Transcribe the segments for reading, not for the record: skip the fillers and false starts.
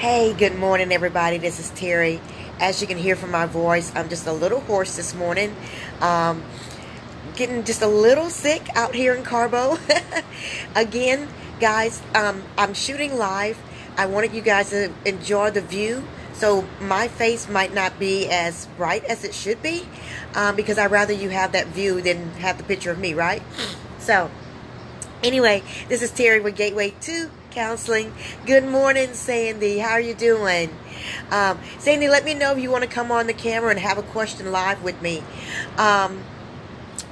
Hey, good morning, everybody. This is Terry. As you can hear from my voice, I'm just a little hoarse this morning. Um, Getting just a little sick out here in Carbo. Again, guys, I'm shooting live. I wanted you guys to enjoy the view. So my face might not be as bright as it should be, because I'd rather you have that view than have the picture of me, right? So anyway, this is Terry with Gateway 2 Counseling. Good morning, Sandy. How are you doing? Sandy, let me know if you want to come on the camera and have a question live with me.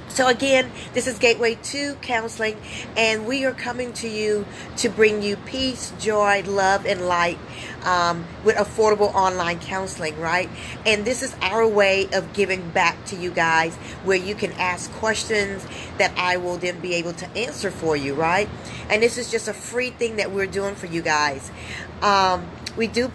So again, this is Gateway 2 Counseling, and we are coming to you to bring you peace, joy, love, and light with affordable online counseling, right? And this is our way of giving back to you guys, where you can ask questions that I will then be able to answer for you, right? And this is just a free thing that we're doing for you guys. We do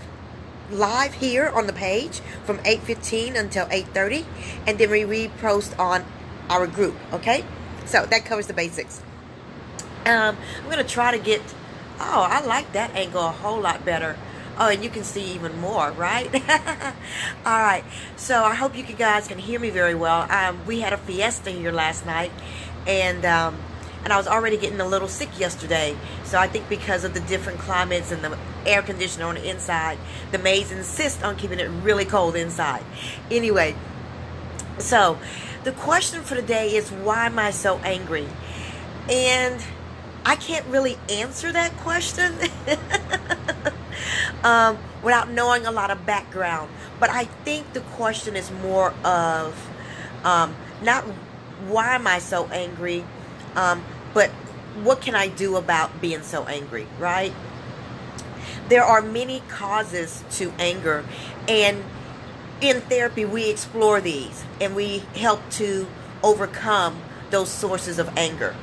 live here on the page from 8:15 until 8:30, and then we repost on our group. Okay, so that covers the basics. I'm gonna try to get, oh, I like that angle a whole lot better. Oh, and you can see even more, right? All right, so I hope you guys can hear me very well. We had a fiesta here last night, and I was already getting a little sick yesterday. So I think because of the different climates and the air conditioner on the inside, the maids insist on keeping it really cold inside. Anyway, so the question for today is, why am I so angry? And I can't really answer that question without knowing a lot of background. But I think the question is more of not why am I so angry, but what can I do about being so angry, right? There are many causes to anger, and in therapy, we explore these and we help to overcome those sources of anger.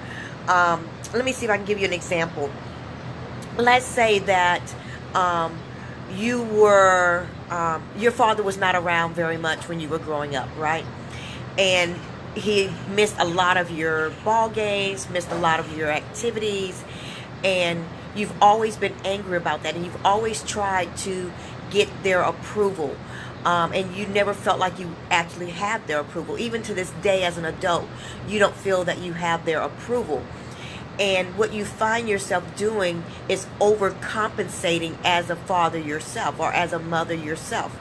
Let me see if I can give you an example. Let's say that your father was not around very much when you were growing up, right? And he missed a lot of your ball games, missed a lot of your activities, and you've always been angry about that, and you've always tried to get their approval. And you never felt like you actually had their approval. Even to this day as an adult, you don't feel that you have their approval. And what you find yourself doing is overcompensating as a father yourself or as a mother yourself.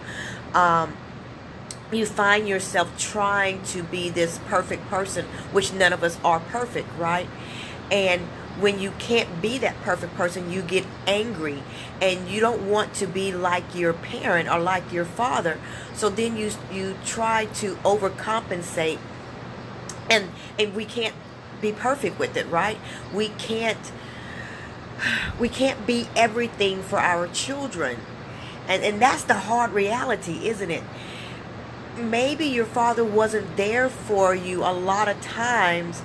You find yourself trying to be this perfect person, which none of us are perfect, right? And when you can't be that perfect person, you get angry, and you don't want to be like your parent or like your father. So then you try to overcompensate, and we can't be perfect with it, right? We can't be everything for our children, and that's the hard reality, isn't it? Maybe your father wasn't there for you a lot of times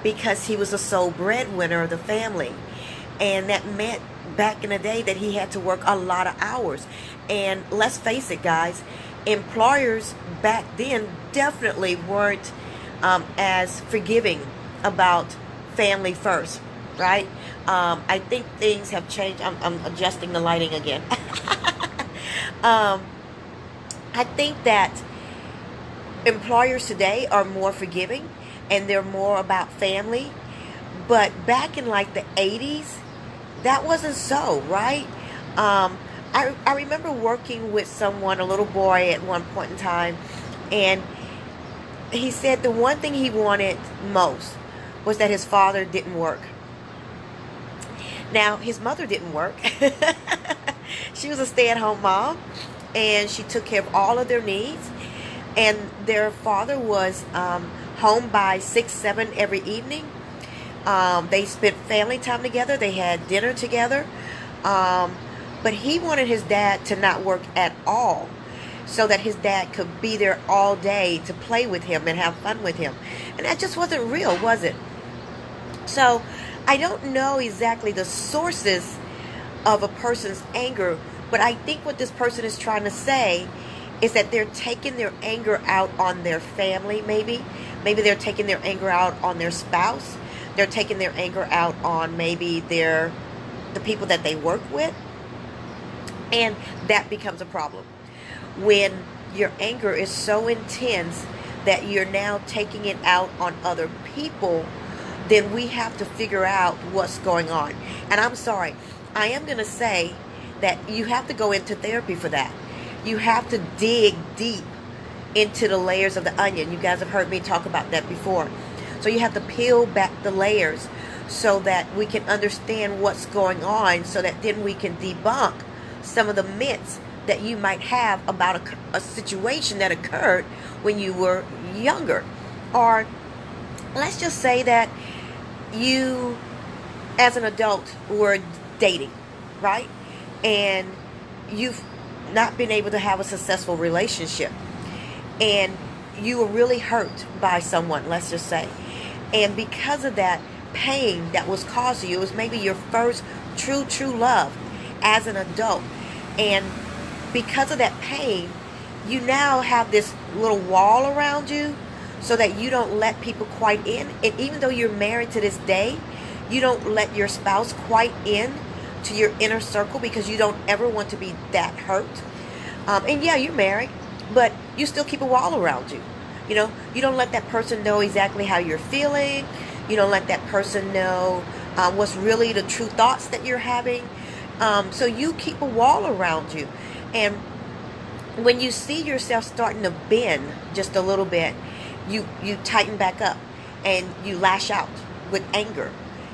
because he was the sole breadwinner of the family, and that meant back in the day that he had to work a lot of hours. And let's face it, guys, employers back then definitely weren't as forgiving about family first, right? I think things have changed. I'm adjusting the lighting again. I think that employers today are more forgiving, and they're more about family. But back in like the 80s, that wasn't so, right? I remember working with someone, a little boy at one point in time, and he said the one thing he wanted most was that his father didn't work. Now, his mother didn't work. She was a stay-at-home mom, and she took care of all of their needs. And their father was home by 6, 7 every evening. They spent family time together. They had dinner together. But he wanted his dad to not work at all, so that his dad could be there all day to play with him and have fun with him. And that just wasn't real, was it? So I don't know exactly the sources of a person's anger, but I think what this person is trying to say is that they're taking their anger out on their family, maybe. Maybe they're taking their anger out on their spouse. They're taking their anger out on maybe the people that they work with. And that becomes a problem when your anger is so intense that you're now taking it out on other people. Then we have to figure out what's going on. And I'm sorry, I am going to say that you have to go into therapy for that. You have to dig deep into the layers of the onion. You guys have heard me talk about that before. So you have to peel back the layers so that we can understand what's going on, so that then we can debunk some of the myths that you might have about a situation that occurred when you were younger. Or let's just say that you, as an adult, were dating, right? And you've not been able to have a successful relationship. And you were really hurt by someone, let's just say. And because of that pain that was caused to you, it was maybe your first true love as an adult. And because of that pain, you now have this little wall around you so that you don't let people quite in. And even though you're married to this day, you don't let your spouse quite in to your inner circle because you don't ever want to be that hurt. And yeah, you're married, but you still keep a wall around you. You know, you don't let that person know exactly how you're feeling. You don't let that person know what's really the true thoughts that you're having. So you keep a wall around you. And when you see yourself starting to bend just a little bit, you tighten back up and you lash out with anger.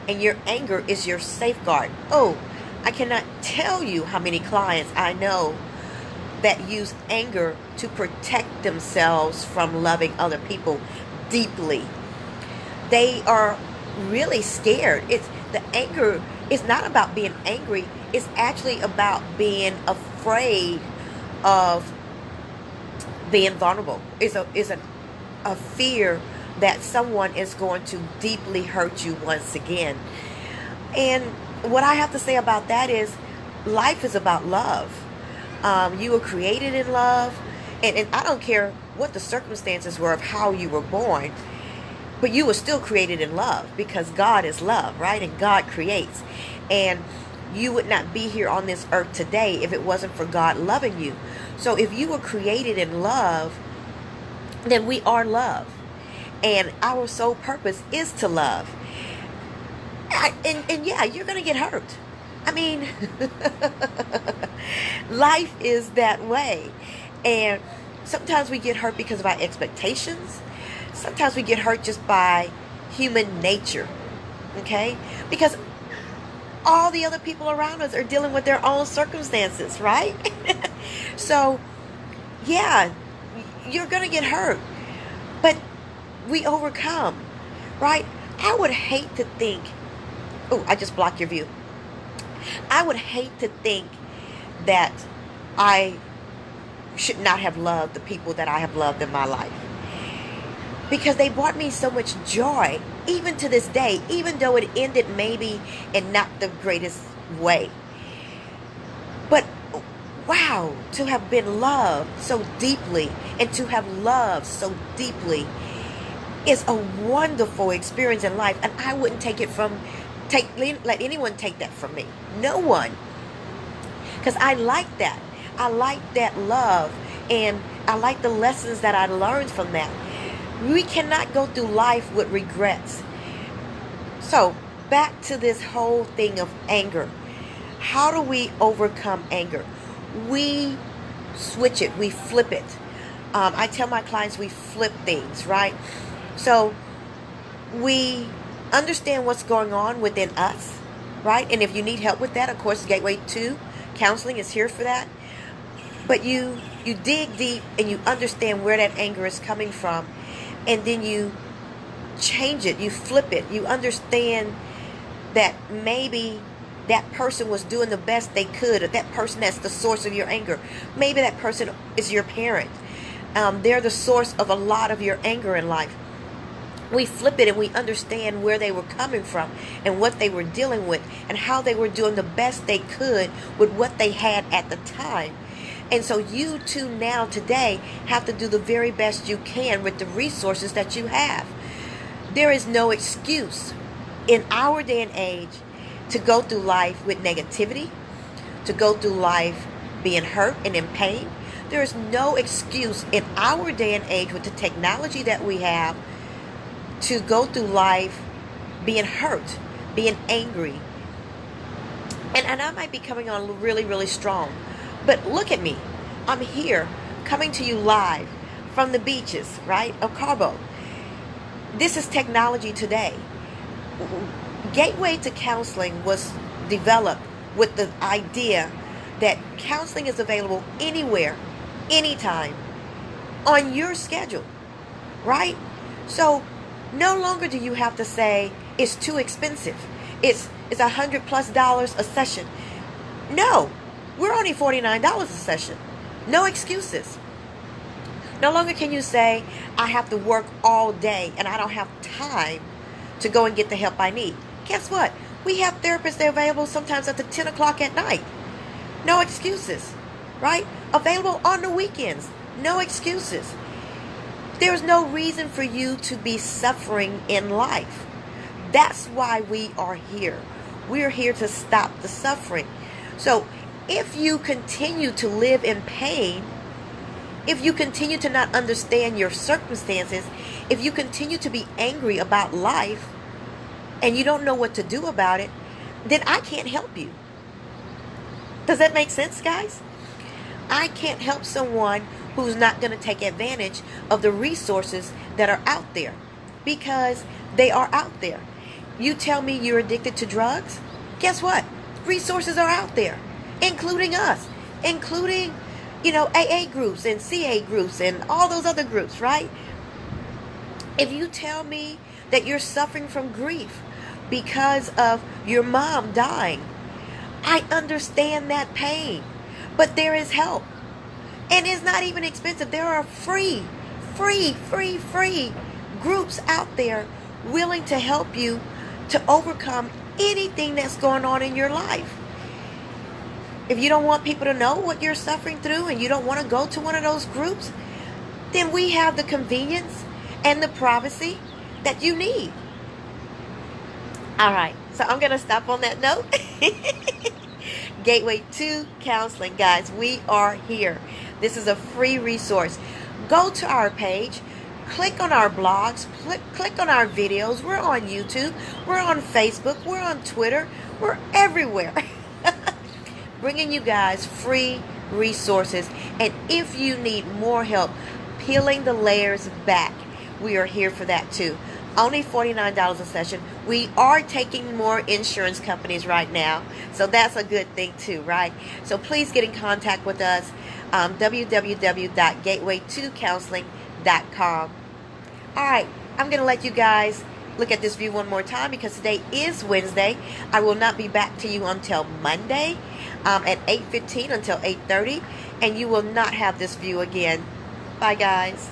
And your anger is your safeguard. Oh, I cannot tell you how many clients I know that use anger to protect themselves from loving other people deeply. They are really scared. The anger is not about being angry. It's actually about being afraid of being vulnerable. It's a fear that someone is going to deeply hurt you once again. And what I have to say about that is life is about love. You were created in love, and I don't care what the circumstances were of how you were born, but you were still created in love because God is love, right? And God creates. And you would not be here on this earth today if it wasn't for God loving you. So if you were created in love, then we are love. And our sole purpose is to love. And yeah, you're going to get hurt. I mean, life is that way. And sometimes we get hurt because of our expectations. Sometimes we get hurt just by human nature. Okay? Because all the other people around us are dealing with their own circumstances, right? So, yeah, you're going to get hurt. But we overcome, right? I would hate to think, oh, I just blocked your view. I would hate to think that I should not have loved the people that I have loved in my life, because they brought me so much joy, even to this day, even though it ended maybe in not the greatest way. But wow, to have been loved so deeply and to have loved so deeply is a wonderful experience in life. And I wouldn't let anyone take that from me. No one. Because I like that. I like that love. And I like the lessons that I learned from that. We cannot go through life with regrets. So, back to this whole thing of anger. How do we overcome anger? We switch it. We flip it. I tell my clients we flip things, right? So, we understand what's going on within us, right? And if you need help with that, of course, Gateway 2 Counseling is here for that. But you dig deep and you understand where that anger is coming from, and then you change it, you flip it. You understand that maybe that person was doing the best they could, or that person that's the source of your anger. Maybe that person is your parent. They're the source of a lot of your anger in life. We flip it and we understand where they were coming from and what they were dealing with and how they were doing the best they could with what they had at the time. And so you too now today have to do the very best you can with the resources that you have. There is no excuse in our day and age to go through life with negativity, to go through life being hurt and in pain. There is no excuse in our day and age with the technology that we have to go through life being hurt, being angry. And I might be coming on really, really strong. But look at me. I'm here coming to you live from the beaches, right, of Cabo. This is technology today. Gateway to Counseling was developed with the idea that counseling is available anywhere, anytime, on your schedule, right? So no longer do you have to say it's too expensive. It's $100+ a session. No, we're only $49 a session. No excuses. No longer can you say, I have to work all day and I don't have time to go and get the help I need. Guess what? We have therapists that are available sometimes up to 10 o'clock at night. No excuses, right? Available on the weekends. No excuses. There's no reason for you to be suffering in life. That's why we are here. We're here to stop the suffering. So if you continue to live in pain, if you continue to not understand your circumstances, if you continue to be angry about life and you don't know what to do about it, then I can't help you. Does that make sense, guys? I can't help someone who's not going to take advantage of the resources that are out there, because they are out there. You tell me you're addicted to drugs? Guess what? Resources are out there, including us, including AA groups and CA groups and all those other groups, right? If you tell me that you're suffering from grief because of your mom dying, I understand that pain, but there is help. And it's not even expensive. There are free groups out there willing to help you to overcome anything that's going on in your life. If you don't want people to know what you're suffering through and you don't want to go to one of those groups, then we have the convenience and the privacy that you need. All right, so I'm going to stop on that note. Gateway to Counseling, guys, we are here. This is a free resource. Go to our page, click on our blogs, click on our videos. We're on YouTube, we're on Facebook, we're on Twitter, we're everywhere. Bringing you guys free resources. And if you need more help peeling the layers back, we are here for that too. Only $49 a session. We are taking more insurance companies right now, so that's a good thing too, right? So please get in contact with us. www.gateway2counseling.com. All right, I'm going to let you guys look at this view one more time, because today is Wednesday. I will not be back to you until Monday at 8:15 until 8:30, and you will not have this view again. Bye, guys.